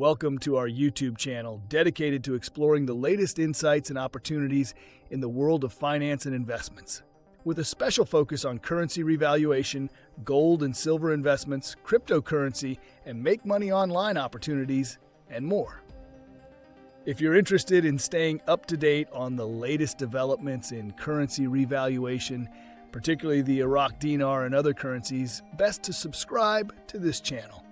Welcome to our YouTube channel dedicated to exploring the latest insights and opportunities in the world of finance and investments, with a special focus on currency revaluation, gold and silver investments, cryptocurrency, and make money online opportunities, and more. If you're interested in staying up to date on the latest developments in currency revaluation, particularly the Iraqi dinar and other currencies, best to subscribe to this channel.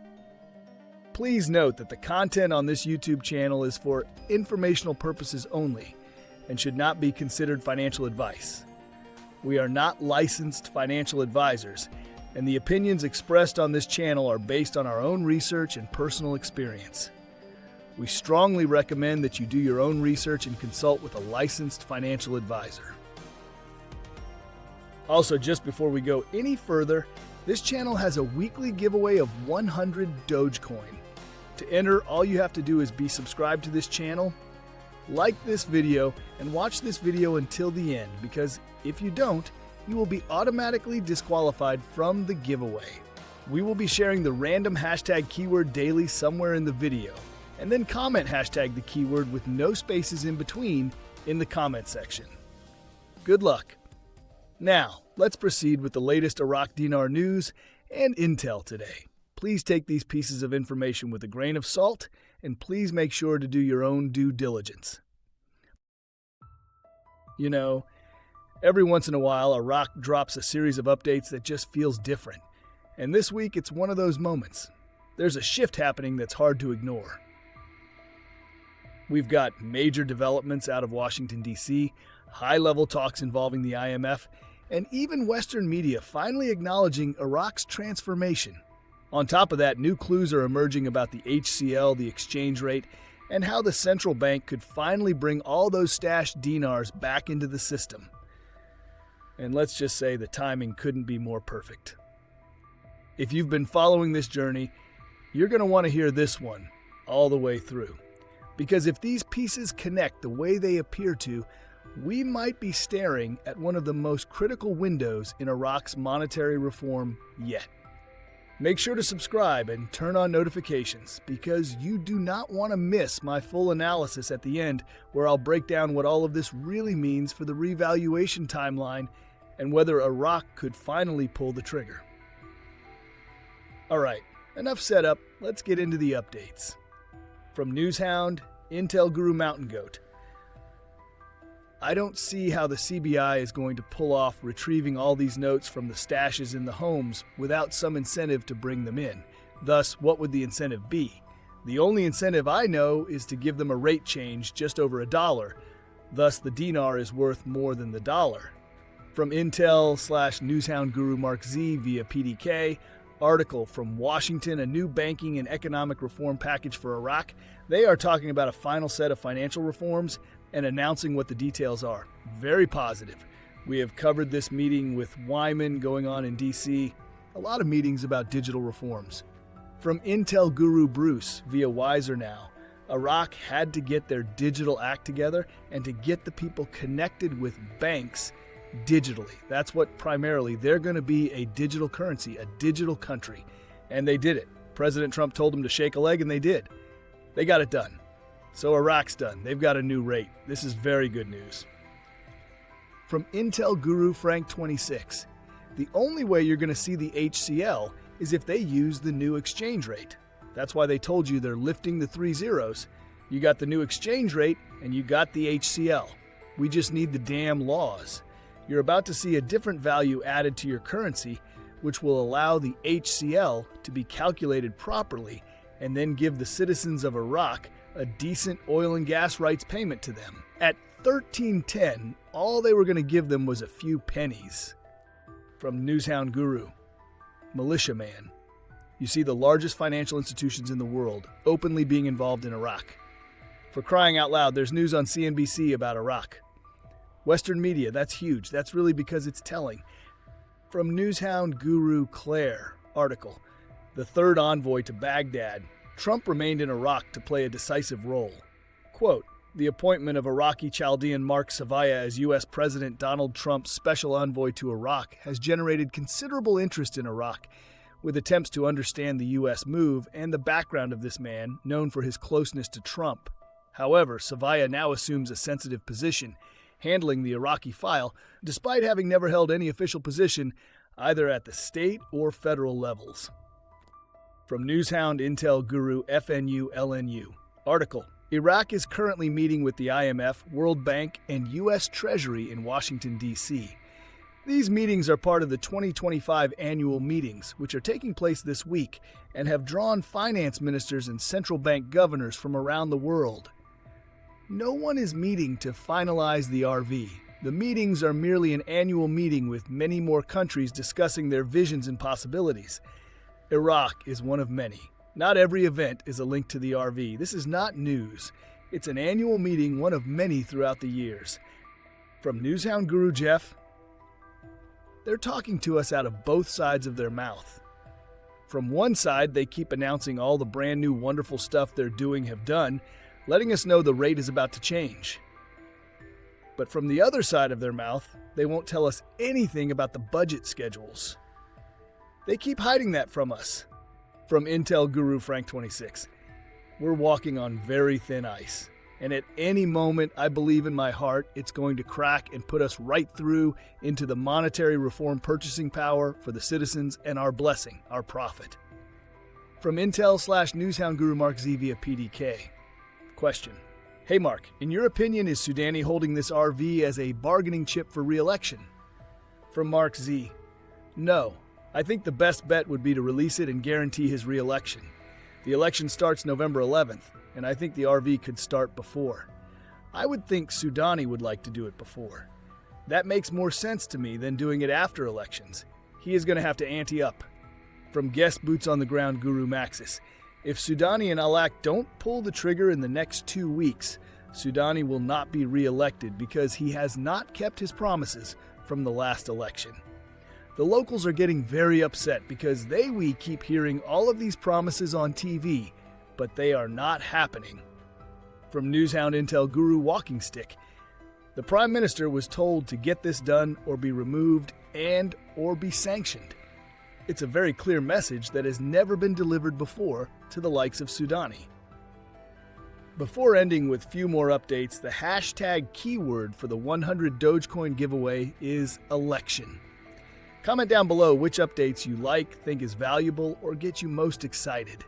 Please note that the content on this YouTube channel is for informational purposes only and should not be considered financial advice. We are not licensed financial advisors, and the opinions expressed on this channel are based on our own research and personal experience. We strongly recommend that you do your own research and consult with a licensed financial advisor. Also, just before we go any further, this channel has a weekly giveaway of 100 Dogecoin. To enter, all you have to do is be subscribed to this channel, like this video, and watch this video until the end, because if you don't, you will be automatically disqualified from the giveaway. We will be sharing the random hashtag keyword daily somewhere in the video, and then comment hashtag the keyword with no spaces in between in the comment section. Good luck. Now, let's proceed with the latest Iraqi dinar news and intel today. Please take these pieces of information with a grain of salt, and please make sure to do your own due diligence. You know, every once in a while, Iraq drops a series of updates that just feels different. And this week, it's one of those moments. There's a shift happening that's hard to ignore. We've got major developments out of Washington, D.C., high-level talks involving the IMF, and even Western media finally acknowledging Iraq's transformation. On top of that, new clues are emerging about the HCL, the exchange rate, and how the central bank could finally bring all those stashed dinars back into the system. And let's just say the timing couldn't be more perfect. If you've been following this journey, you're going to want to hear this one all the way through. Because if these pieces connect the way they appear to, we might be staring at one of the most critical windows in Iraq's monetary reform yet. Make sure to subscribe and turn on notifications, because you do not want to miss my full analysis at the end, where I'll break down what all of this really means for the revaluation timeline and whether Iraq could finally pull the trigger. Alright, enough setup, let's get into the updates. From Newshound, Intel Guru Mountain Goat. I don't see how the CBI is going to pull off retrieving all these notes from the stashes in the homes without some incentive to bring them in. Thus, what would the incentive be? The only incentive I know is to give them a rate change just over $1. Thus, the dinar is worth more than the dollar. From Intel/Newshound Guru MarkZ via PDK, article from Washington, a new banking and economic reform package for Iraq. They are talking about a final set of financial reforms and announcing what the details are. Very positive. We have covered this meeting with Wyman going on in D.C. A lot of meetings about digital reforms. From Intel Guru Bruce via Wiser Now, Iraq had to get their digital act together and to get the people connected with banks digitally. That's what primarily they're going to be, a digital currency, a digital country. And they did it. President Trump told them to shake a leg, and they did. They got it done. So Iraq's done. They've got a new rate. This is very good news. From Intel Guru Frank26, the only way you're going to see the HCL is if they use the new exchange rate. That's why they told you they're lifting the 3 zeros. You got the new exchange rate and you got the HCL. We just need the damn laws. You're about to see a different value added to your currency, which will allow the HCL to be calculated properly and then give the citizens of Iraq a decent oil and gas rights payment to them. At $13.10, all they were going to give them was a few pennies. From Newshound Guru, Militia Man. You see the largest financial institutions in the world openly being involved in Iraq. For crying out loud, there's news on CNBC about Iraq. Western media, that's huge. That's really because it's telling. From Newshound Guru Clare, article, the third envoy to Baghdad, Trump remained in Iraq to play a decisive role. Quote, the appointment of Iraqi Chaldean MarkZ as U.S. President Donald Trump's special envoy to Iraq has generated considerable interest in Iraq, with attempts to understand the U.S. move and the background of this man, known for his closeness to Trump. However, Savaya now assumes a sensitive position, handling the Iraqi file, despite having never held any official position either at the state or federal levels. From Newshound Intel Guru FNU LNU. Article: Iraq is currently meeting with the IMF, World Bank, and U.S. Treasury in Washington, D.C. These meetings are part of the 2025 annual meetings, which are taking place this week and have drawn finance ministers and central bank governors from around the world. No one is meeting to finalize the RV. The meetings are merely an annual meeting with many more countries discussing their visions and possibilities. Iraq is one of many. Not every event is a link to the RV. This is not news. It's an annual meeting, one of many throughout the years. From Newshound Guru Jeff, they're talking to us out of both sides of their mouth. From one side, they keep announcing all the brand new wonderful stuff they're doing have done, letting us know the rate is about to change. But from the other side of their mouth, they won't tell us anything about the budget schedules. They keep hiding that from us. From Intel Guru Frank26, we're walking on very thin ice. And at any moment, I believe in my heart, it's going to crack and put us right through into the monetary reform purchasing power for the citizens and our blessing, our profit. From Intel/Newshound Guru MarkZ via PDK. Question: Hey Mark, in your opinion, is Sudani holding this RV as a bargaining chip for re-election? From MarkZ: No. I think the best bet would be to release it and guarantee his re-election. The election starts November 11th, and I think the RV could start before. I would think Sudani would like to do it before. That makes more sense to me than doing it after elections. He is going to have to ante up. From Guest Boots on the Ground Guru Maxis: If Sudani and Alak don't pull the trigger in the next 2 weeks, Sudani will not be re-elected because he has not kept his promises from the last election. The locals are getting very upset because we keep hearing all of these promises on TV, but they are not happening. From Newshound Intel Guru Walkingstick: The Prime Minister was told to get this done or be removed and or be sanctioned. It's a very clear message that has never been delivered before to the likes of Sudani. Before ending with few more updates, the hashtag keyword for the 100 Dogecoin giveaway is election. Comment down below which updates you like, think is valuable, or get you most excited.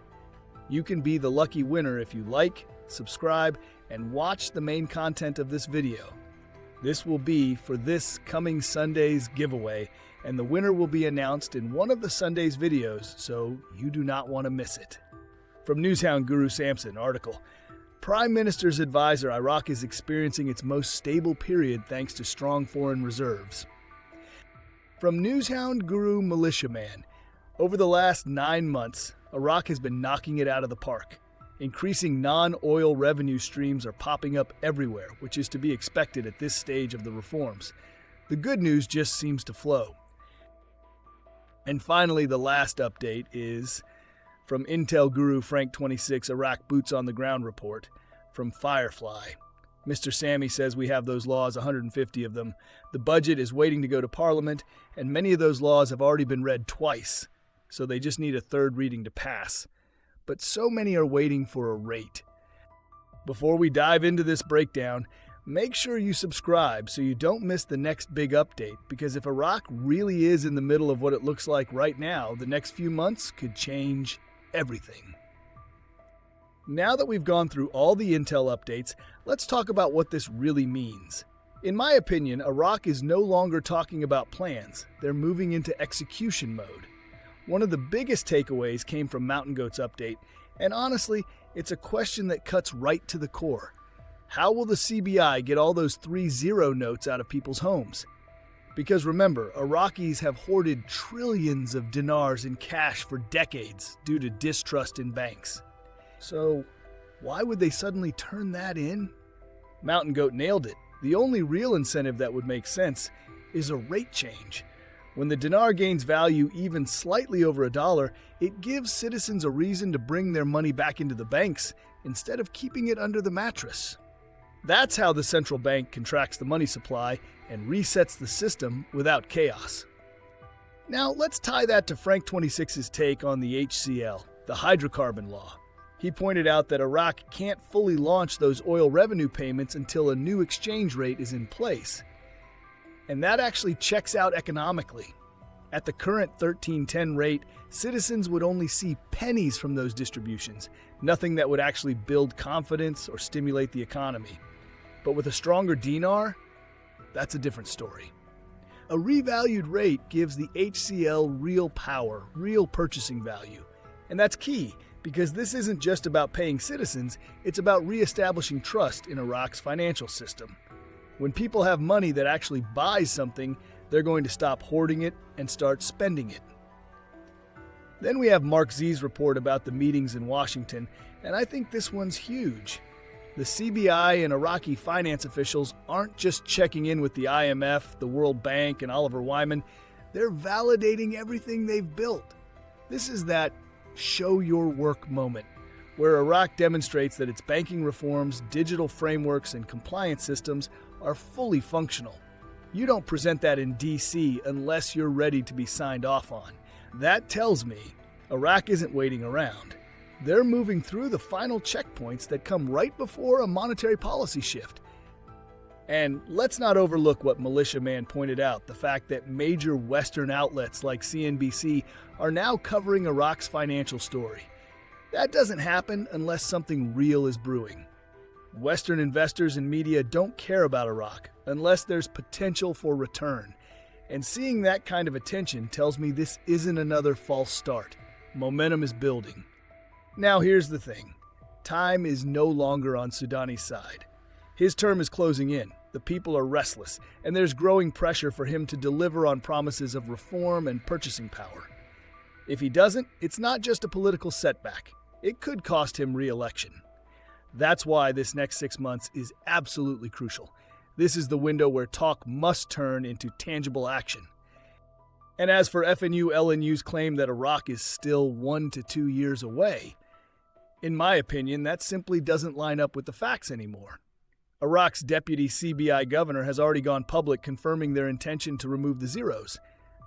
You can be the lucky winner if you like, subscribe, and watch the main content of this video. This will be for this coming Sunday's giveaway, and the winner will be announced in one of the Sunday's videos, so you do not want to miss it. From Newshound Guru Samson, article: Prime Minister's advisor: Iraq is experiencing its most stable period thanks to strong foreign reserves. From Newshound Guru Militia Man, over the last 9 months, Iraq has been knocking it out of the park. Increasing non-oil revenue streams are popping up everywhere, which is to be expected at this stage of the reforms. The good news just seems to flow. And finally, the last update is from Intel Guru Frank26 Iraq Boots on the Ground report from Firefly. Mr. Sammy says we have those laws, 150 of them. The budget is waiting to go to Parliament, and many of those laws have already been read twice, so they just need a third reading to pass. But so many are waiting for a rate. Before we dive into this breakdown, make sure you subscribe so you don't miss the next big update, because if Iraq really is in the middle of what it looks like right now, the next few months could change everything. Now that we've gone through all the intel updates, let's talk about what this really means. In my opinion, Iraq is no longer talking about plans. They're moving into execution mode. One of the biggest takeaways came from Mountain Goat's update, and honestly, it's a question that cuts right to the core. How will the CBI get all those 3-0 notes out of people's homes? Because remember, Iraqis have hoarded trillions of dinars in cash for decades due to distrust in banks. So, why would they suddenly turn that in? Mountain Goat nailed it. The only real incentive that would make sense is a rate change. When the dinar gains value even slightly over $1, it gives citizens a reason to bring their money back into the banks instead of keeping it under the mattress. That's how the central bank contracts the money supply and resets the system without chaos. Now, let's tie that to Frank26's take on the HCL, the hydrocarbon law. He pointed out that Iraq can't fully launch those oil revenue payments until a new exchange rate is in place. And that actually checks out economically. At the current 1310 rate, citizens would only see pennies from those distributions, nothing that would actually build confidence or stimulate the economy. But with a stronger dinar, that's a different story. A revalued rate gives the HCL real power, real purchasing value. And that's key, because this isn't just about paying citizens, it's about reestablishing trust in Iraq's financial system. When people have money that actually buys something, they're going to stop hoarding it and start spending it. Then we have MarkZ's report about the meetings in Washington, and I think this one's huge. The CBI and Iraqi finance officials aren't just checking in with the IMF, the World Bank, and Oliver Wyman. They're validating everything they've built. This is that show your work moment, where Iraq demonstrates that its banking reforms, digital frameworks, and compliance systems are fully functional. You don't present that in DC unless you're ready to be signed off on. That tells me Iraq isn't waiting around. They're moving through the final checkpoints that come right before a monetary policy shift. And let's not overlook what Militia Man pointed out, the fact that major Western outlets like CNBC are now covering Iraq's financial story. That doesn't happen unless something real is brewing. Western investors and media don't care about Iraq unless there's potential for return. And seeing that kind of attention tells me this isn't another false start. Momentum is building. Now here's the thing. Time is no longer on Sudani's side. His term is closing in. The people are restless, and there's growing pressure for him to deliver on promises of reform and purchasing power. If he doesn't, it's not just a political setback. It could cost him re-election. That's why this next 6 months is absolutely crucial. This is the window where talk must turn into tangible action. And as for FNU-LNU's claim that Iraq is still 1 to 2 years away, in my opinion, that simply doesn't line up with the facts anymore. Iraq's deputy CBI governor has already gone public confirming their intention to remove the zeros.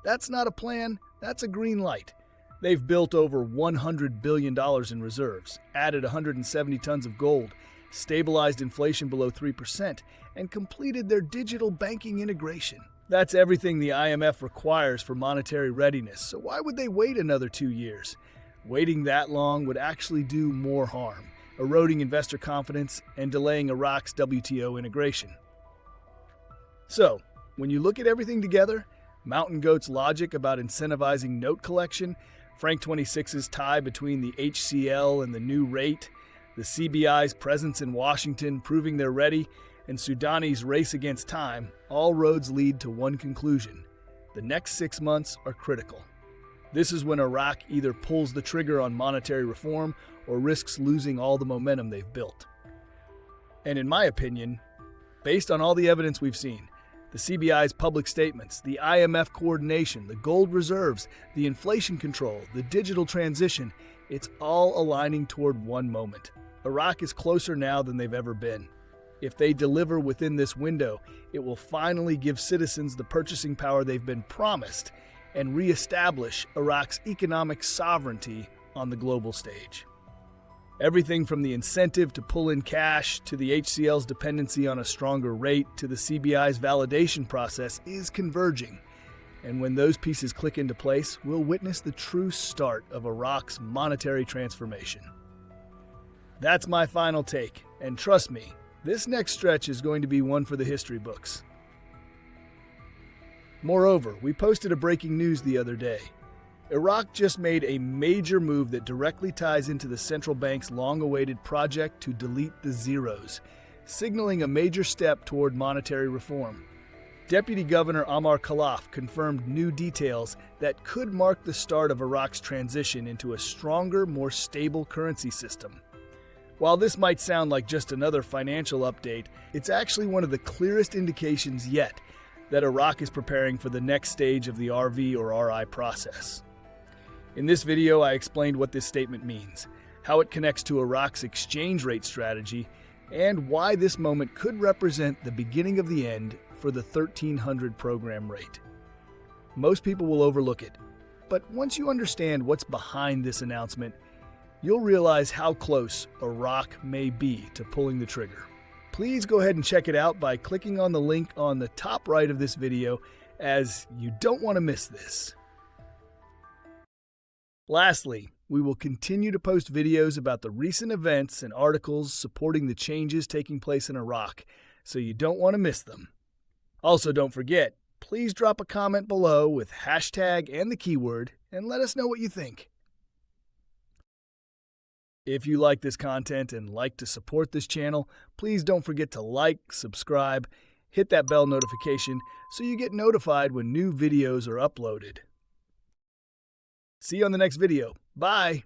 That's not a plan, that's a green light. They've built over $100 billion in reserves, added 170 tons of gold, stabilized inflation below 3%, and completed their digital banking integration. That's everything the IMF requires for monetary readiness, so why would they wait another 2 years? Waiting that long would actually do more harm, eroding investor confidence and delaying Iraq's WTO integration. So, when you look at everything together, Mountain Goat's logic about incentivizing note collection, Frank26's tie between the HCL and the new rate, the CBI's presence in Washington proving they're ready, and Sudani's race against time, all roads lead to one conclusion. The next 6 months are critical. This is when Iraq either pulls the trigger on monetary reform or risks losing all the momentum they've built. And in my opinion, based on all the evidence we've seen, the CBI's public statements, the IMF coordination, the gold reserves, the inflation control, the digital transition, it's all aligning toward one moment. Iraq is closer now than they've ever been. If they deliver within this window, it will finally give citizens the purchasing power they've been promised and reestablish Iraq's economic sovereignty on the global stage. Everything from the incentive to pull in cash, to the HCL's dependency on a stronger rate, to the CBI's validation process is converging. And when those pieces click into place, we'll witness the true start of Iraq's monetary transformation. That's my final take, and trust me, this next stretch is going to be one for the history books. Moreover, we posted a breaking news the other day. Iraq just made a major move that directly ties into the central bank's long-awaited project to delete the zeros, signaling a major step toward monetary reform. Deputy Governor Amar Khalaf confirmed new details that could mark the start of Iraq's transition into a stronger, more stable currency system. While this might sound like just another financial update, it's actually one of the clearest indications yet that Iraq is preparing for the next stage of the RV or RI process. In this video, I explained what this statement means, how it connects to Iraq's exchange rate strategy, and why this moment could represent the beginning of the end for the 1300 program rate. Most people will overlook it. But once you understand what's behind this announcement, you'll realize how close Iraq may be to pulling the trigger. Please go ahead and check it out by clicking on the link on the top right of this video, as you don't want to miss this. Lastly, we will continue to post videos about the recent events and articles supporting the changes taking place in Iraq, so you don't want to miss them. Also, don't forget, please drop a comment below with hashtag and the keyword and let us know what you think. If you like this content and like to support this channel, please don't forget to like, subscribe, hit that bell notification so you get notified when new videos are uploaded. See you on the next video. Bye!